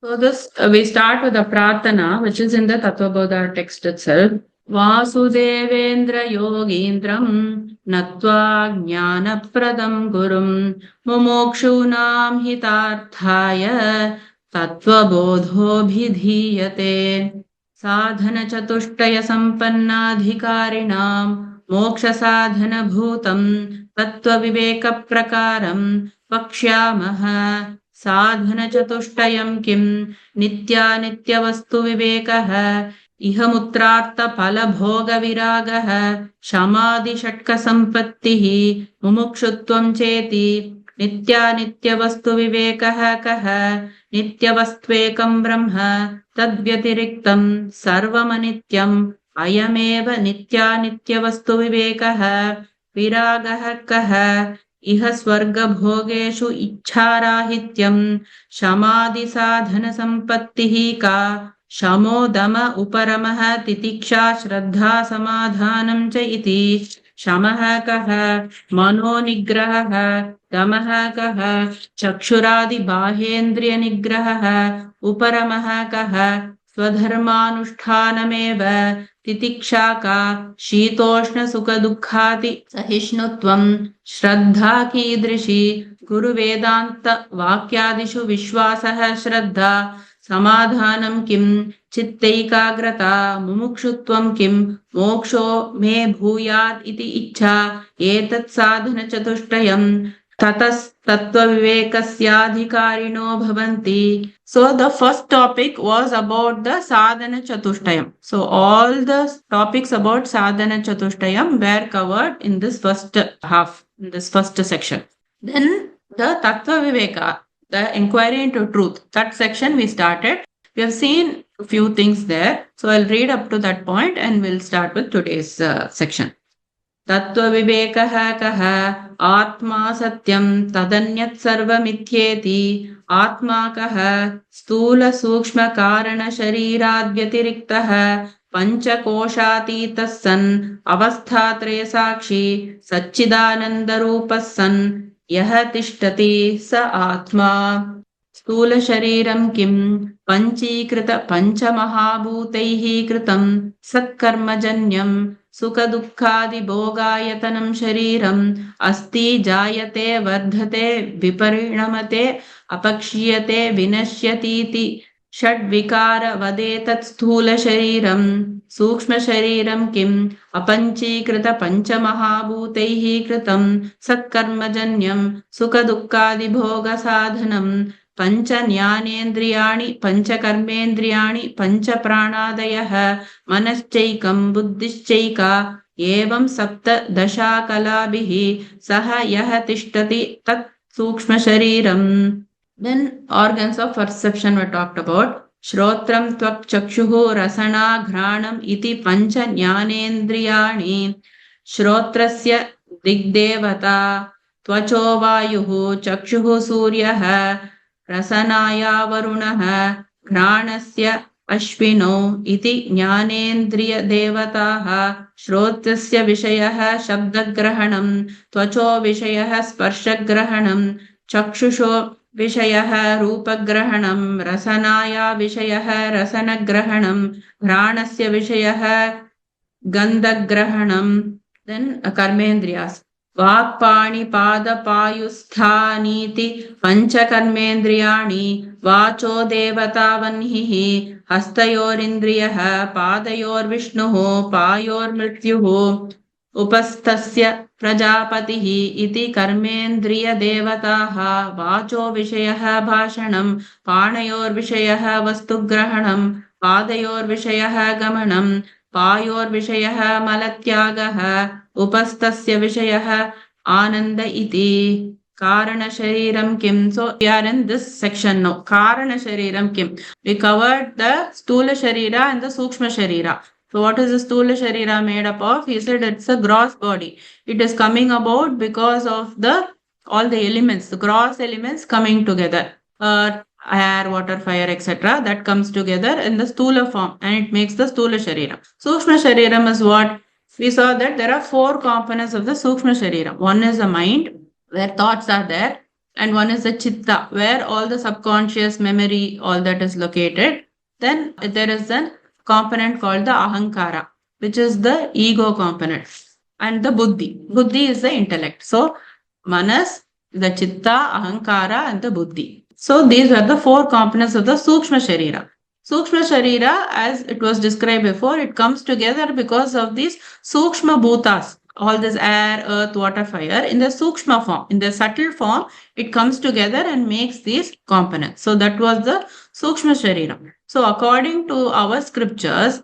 So this we start with a prarthana, which is in the Tattva Bodha text itself. Vasudevendra yogindram natva jnanapradam gurum mumokshunam hitarthaya tattva bodhobhidhiyate sadhana chatushtaya sampannadhikarinam moksha sadhana bhutam tattva viveka prakaram vakshyamaha साधन चतुष्टयं किं नित्यानित्यवस्तु विवेकः इह मुत्रार्थ फल भोग विरागः शमादि षट्क संपत्तिः मुमुक्षुत्वं चेति नित्यानित्यवस्तु विवेकः कः नित्यवस्त्वेकं ब्रह्म तद्व्यतिरिक्तं सर्वमनित्यम् अयमेव नित्यानित्यवस्तु विवेकः विरागः कः इह स्वर्ग भोगेषु इच्छाराहित्यं शमादि साधन संपत्तिः का शमो दम उपरमः तितिक्षा श्रद्धा समाधानं च इति शमः कः मनो निग्रहः दमः कः चक्षुरादि बाहेन्द्रिय निग्रहः उपरमः कः स्वधर्मानुष्ठानमेव तितिक्षा का शीतोष्ण सुख दुःखादि सहिष्णुत्वं श्रद्धा कीदृशी गुरु वेदांत वाक्यादिषु विश्वासः श्रद्धा समाधानं किं चित्तैकाग्रता मुमुक्षुत्वं किं मोक्षो मे भूयात् इति इच्छा एतत् साधन चतुष्टयं ततस्तत्त्वविवेकस्याधिकारिणो भवन्ति. So the first topic was about the sadhana chatushtayam. So all the topics about sadhana chatushtayam were covered in this first half, in this first section. Then the tattva viveka, the inquiry into truth, that section we started. We have seen a few things there. So I'll read up to that point and we'll start with today's section. तत्त्व विवेकः कः आत्मा सत्यं तदन्यत् सर्वमित्येति आत्मा कः स्थूल सूक्ष्म कारण शरीराद्व्यतिरिक्तः पंचकोशातीतः सन् अवस्थात्रय साक्षी सच्चिदानन्दरूपः सन् यः तिष्ठति स आत्मा. स्थूल शरीरं किं पंचीकृत पंचमहाभूतैः कृतं सत्कर्मजन्यं सुख दुःखादि भोगायतनं शरीरम् अस्ति जायते वर्धते विपरिणमते अपक्षीयते विनश्यतीति षड्विकार वदेतत् स्थूल शरीरं सूक्ष्म शरीरं किं अपञ्चीकृत पंचमहाभूतैः कृतं सत्कर्मजन्यं सुख दुःखादि भोग साधनं पंच ज्ञानेन्द्रियाणि पंच कर्मेन्द्रियाणि पंच प्राणादयः मनश्चैकं बुद्धिश्चैका एवं सप्तदशाकलाभिः सह यः तिष्ठति तत् सूक्ष्म शरीरम्. Then organs of perception were talked about. श्रोत्रं त्वक् चक्षुः रसना घ्राणम् इति पंच ज्ञानेन्द्रियाणि. श्रोत्रस्य दिग्देवता त्वचो वायुः चक्षुः सूर्यः रसनाया वरुणः घ्राणस्य अश्विनौ इति ज्ञानेन्द्रियदेवताः. श्रोत्रस्य विषयः शब्दग्रहणं त्वचो विषयः स्पर्शग्रहणं चक्षुषो विषयः रूपग्रहणं रसनाया विषयः रसनग्रहणं घ्राणस्य विषयः गन्धग्रहणं. Then कर्मेन्द्रियास् वाक्पाणिपादपायुस्थानीति पंचकर्मेन्द्रियाणि. वाचो देवतावह्निः हस्तयोरिन्द्रियः पादयोर्विष्णुः पायोर्मृत्युः उपस्थस्य प्रजापतिः इति कर्मेन्द्रियदेवताः. वाचो विषयः भाषणं पाणयोर्विषयः वस्तुग्रहणं पादयोर्विषयः गमनं पायोर्विषयः मलत्यागः उपस्थस्य विषयः आनंद इति. कारणाशरीरं किं. So we are in this section now. कारणाशरीरं किं. We covered the sthula sharira and the sukshma sharira. So what is the sthula sharira made up of? He said it's a gross body. It is coming about because of the all the elements, the gross elements coming together. Earth, air, water, fire, etc. That comes together in the sthula form and it makes the sthula sharira. Sukshma shariram is what? We saw that there are four components of the sukshma sharira. One is the mind, where thoughts are there, and one is the chitta, where all the subconscious memory, all that is located. Then there is a component called the ahankara, which is the ego component, and the buddhi. Buddhi is the intellect. So manas, the chitta, ahankara, and the buddhi. So these are the four components of the sukshma sharira. Sukshma sharira, as it was described before, it comes together because of these sukshma bhutas, all this air, earth, water, fire, in the sukshma form. In the subtle form, it comes together and makes these components. So that was the sukshma sharira. So according to our scriptures,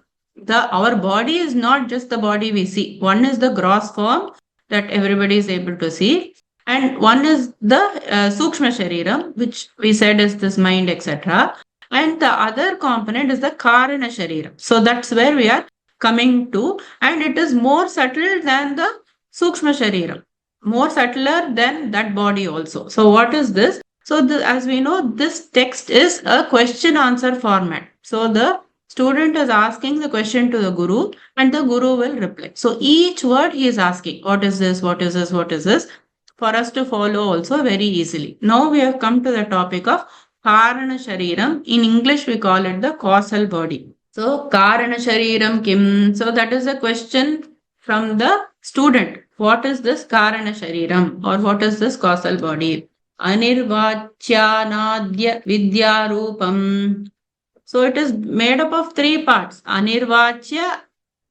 our body is not just the body we see. One is the gross form that everybody is able to see, and one is the sukshma shariram, which we said is this mind, etc. And the other component is the kārana Sharīra. So that's where we are coming to, and it is more subtle than the sukshma Sharīra, more subtler than that body also. So what is this? So as we know, this text is a question answer format. So the student is asking the question to the guru, and the guru will reply. So each word he is asking, what is this, what is this, what is this, for us to follow also very easily. Now we have come to the topic of kārana Sharīram. In English, we call it the causal body. So, kārana Sharīram kim? So, that is a question from the student. What is this kārana Sharīram, or what is this causal body? Anirvācyānādyavidyārūpaṃ. So, it is made up of three parts. Anirvācya,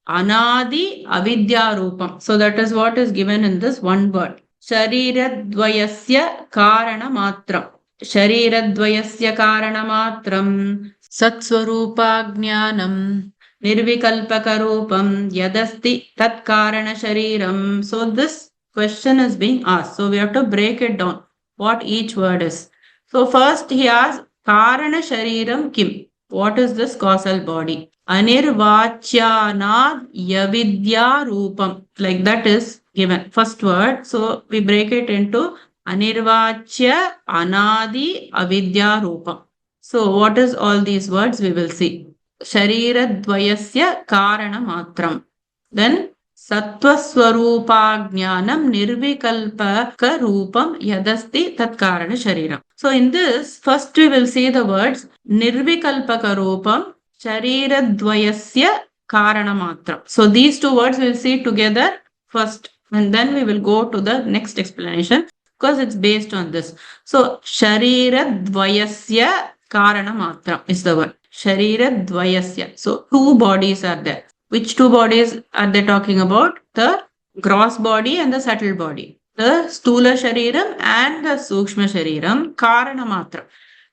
anadi, avidyārūpaṃ. So, that is what is given in this one word. śarīradvayasya kāraṇamātraṃ. śarīradvayasya kāraṇamātraṃ. satsvarūpā'jñānaṃ. nirvikalpakarūpaṃ. yadasti tatkāraṇaśarīram. So this question is being asked. So we have to break it down, what each word is. So first he asks, kārana Sharīram kim? What is this causal body? Anirvācyānādyavidyārūpaṃ. Like that is given. First word. So we break it into Anirvācya, Anadi, Avidyārūpaṃ. So what is all these words? We will see. Śarīradvayasya kāraṇamātraṃ. Then satsvarūpā'jñānaṃ nirvikalpakarūpaṃ yadasti tatkāraṇaśarīram. So in this, first we will see the words nirvikalpakarūpaṃ, śarīradvayasya kāraṇamātraṃ. So these two words we will see together first, and then we will go to the next explanation, because it's based on this. So śarīradvayasya kāraṇamātraṃ is the word. śarīradvayasya. So two bodies are there. Which two bodies are they talking about? The gross body and the subtle body. The stula shariram and the sukshma shariram, kāraṇamātraṃ.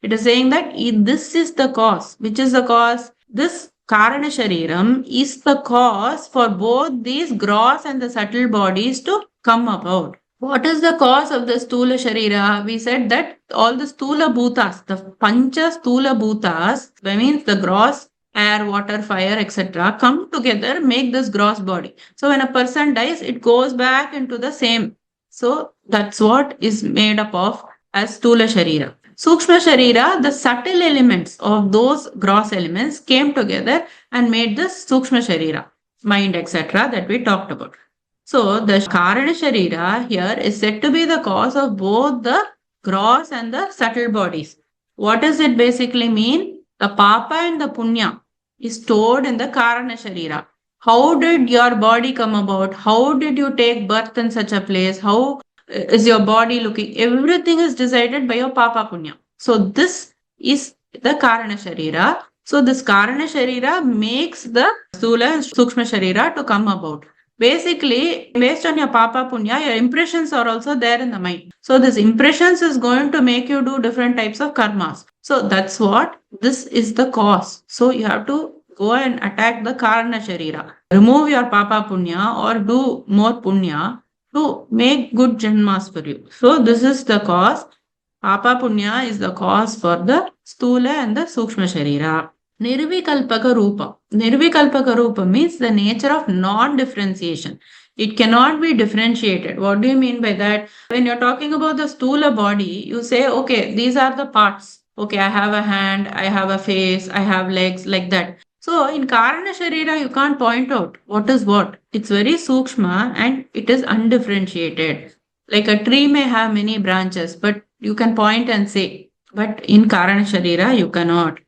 It is saying that this is the cause. Which is the cause? This kārana shariram is the cause for both these gross and the subtle bodies to come about. What is the cause of the stula sharira? We said that all the stula bhutas, the pancha stula bhutas, that means the gross, air, water, fire, etc., come together, make this gross body. So when a person dies, it goes back into the same. So that's what is made up of as stula sharira. Sukshma sharira, the subtle elements of those gross elements came together and made this sukshma sharira, mind, etc., that we talked about. So the kārana Sharīra here is said to be the cause of both the gross and the subtle bodies. What does it basically mean? The papa and the punya is stored in the kārana Sharīra. How did your body come about? How did you take birth in such a place? How is your body looking? Everything is decided by your papa punya. So this is the kārana Sharīra. So this kārana Sharīra makes the stula and sukshma Sharīra to come about. Basically, based on your papa punya, your impressions are also there in the mind. So this impressions is going to make you do different types of karmas. So that's what this is the cause. So you have to go and attack the kārana Sharīra. Remove your papa punya or do more punya to make good janmas for you. So this is the cause. Papa punya is the cause for the stula and the sukshma Sharīra. Nirvikalpakarūpa. Nirvikalpakarūpa means the nature of non-differentiation. It cannot be differentiated. What do you mean by that? When you're talking about the stula body, you say, okay, these are the parts. Okay, I have a hand, I have a face, I have legs, like that. So in kārana Sharīra, you can't point out what is what. It's very sukshma and it is undifferentiated. Like a tree may have many branches, but you can point and say, but in Kārana Sharīra, you cannot.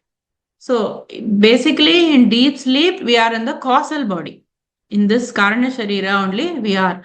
So basically in deep sleep, we are in the causal body. In this Kārana Sharīra only, we are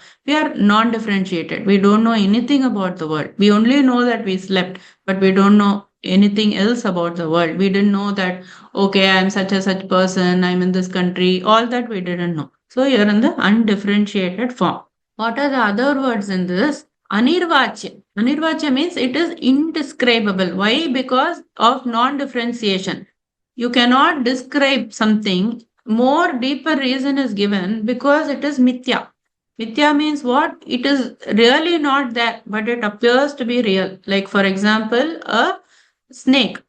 non-differentiated. We don't know anything about the world. We only know that we slept, but we don't know anything else about the world. We didn't know that, okay, I'm such a such person, I'm in this country, all that we didn't know. So you're in the undifferentiated form. What are the other words in this? Anirvācyā. Anirvācyā means it is indescribable. Why? Because of non-differentiation. You cannot describe something. More deeper reason is given because it is mithya. Mithya means what? It is really not there, but it appears to be real. Like for example, a snake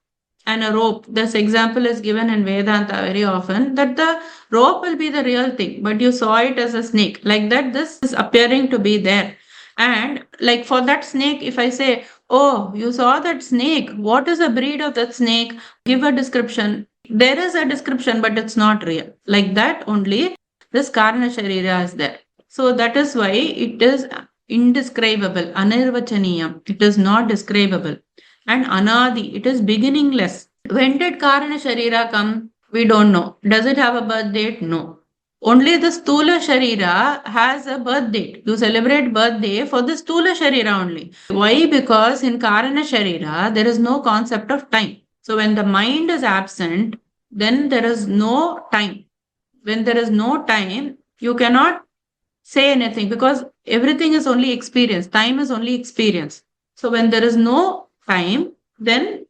and a rope. This example is given in Vedanta very often, that the rope will be the real thing, but you saw it as a snake. Like that, this is appearing to be there. And like for that snake, if I say, oh, you saw that snake, what is the breed of that snake? Give a description. There is a description, but it's not real. Like that only, this Kārana Sharīra is there. So that is why it is indescribable, anirvācyānīyam. It is not describable. And anadi, it is beginningless. When did Kārana Sharīra come? We don't know. Does it have a birth date? No. Only the Sthula Sharīra has a birth date. You celebrate birthday for the Sthula Sharīra only. Why? Because in Kārana Sharīra, there is no concept of time. So when the mind is absent, then there is no time. When there is no time, you cannot say anything because everything is only experience. Time is only experience. So when there is no time, then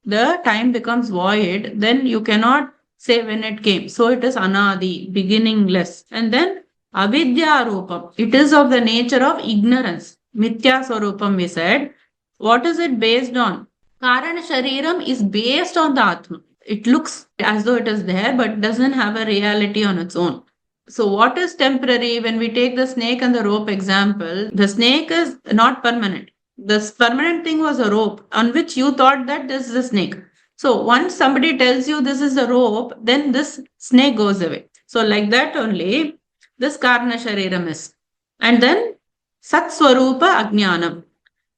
the time becomes void. Then you cannot say when it came. So it is anadi, beginningless. And then avidyārūpaṃ. It is of the nature of ignorance. Mithya swarupam we said. What is it based on? Kārana Sharīram is based on the Atma. It looks as though it is there, but doesn't have a reality on its own. So what is temporary? When we take the snake and the rope example, the snake is not permanent. The permanent thing was a rope on which you thought that this is a snake. So once somebody tells you this is a rope, then this snake goes away. So like that only, this Kārana Sharīram is. And then satsvarūpā'jñānaṃ.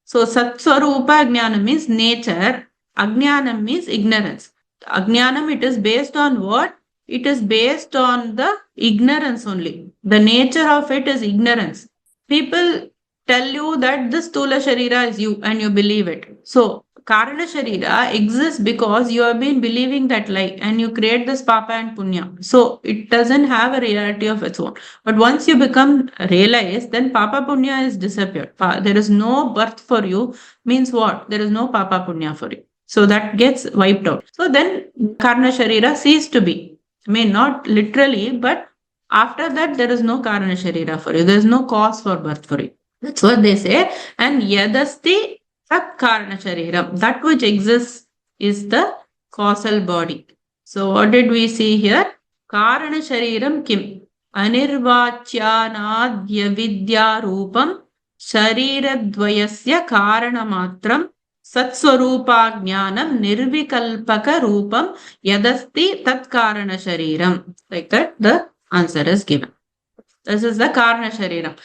So satsvarūpā'jñānaṃ means nature. Ajñānaṃ means ignorance. Ajñānaṃ, it is based on what? It is based on the ignorance only. The nature of it is ignorance. People tell you that this Sthula Sharīra is you and you believe it. So Kārana Sharīra exists because you have been believing that lie and you create this papa and punya. So it doesn't have a reality of its own. But once you become realized, then papa punya is disappeared. There is no birth for you means what? There is no papa punya for you. So that gets wiped out. So then Kārana Sharīra ceased to be. I mean, not literally, but after that, there is no Kārana Sharīra for you. There is no cause for birth for you. That's what they say. And yadasti tatkāraṇaśarīraṃ. That which exists is the causal body. So what did we see here? kāraṇaśarīraṃ kim? anirvācyānādyavidyārūpaṃ śarīradvayasya kāraṇamātraṃ satsvarūpā'jñānaṃ nirvikalpakarūpaṃ yadasti tatkāraṇaśarīraṃ. Like that, the answer is given. This is the Kārana Sharīram.